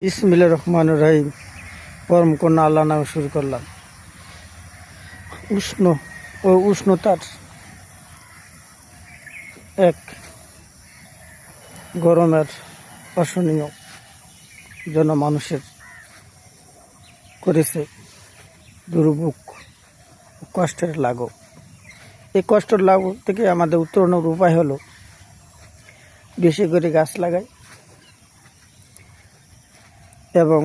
বিসমিল্লাহির রহমানির রহিম। পরম কন্যা আল্লাহ নামে শুরু করলাম। উষ্ণ ও উষ্ণতার এক গরমের অসহনীয় যেন মানুষের করেছে দুর্ভোগ, কষ্টের লাঘব। এই কষ্টের লাঘব থেকে আমাদের উত্তরণের উপায় হলো বেশি করে গাছ লাগাই এবং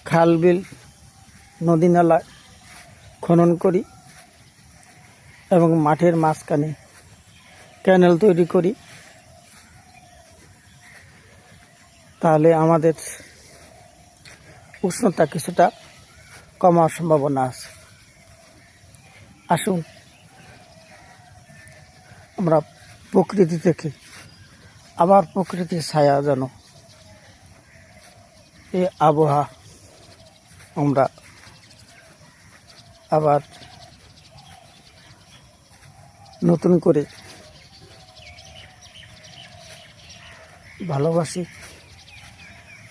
খাল বিল নদী নালা খনন করি এবং মাঠের মাঝখানে ক্যানেল তৈরি করি। তাহলে আমাদের উষ্ণতা কিছুটা কমার সম্ভাবনা আছে। আসুন আমরা প্রকৃতি থেকে আবার প্রকৃতির ছায়া যেন এই আবহাওয়া আমরা আবার নতুন করে ভালোবাসি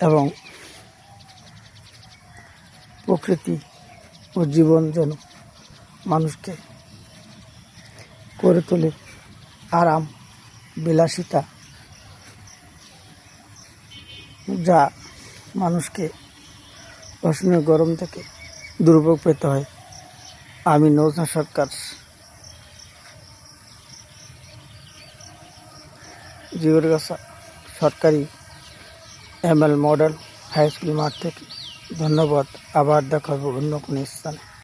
এবং প্রকৃতি ও জীবন যেন মানুষকে করে তোলে আরাম বিলাসিতা, যা মানুষকে অসহনীয় গরম থেকে দুর্ভোগ পেতে হয়। আমি নজরুল সরকার জিগরগাছা সরকারি ML মডেল হাই স্কুল মাঠ থেকে। ধন্যবাদ। আবার দেখা হবে অন্য কোনো স্থানে।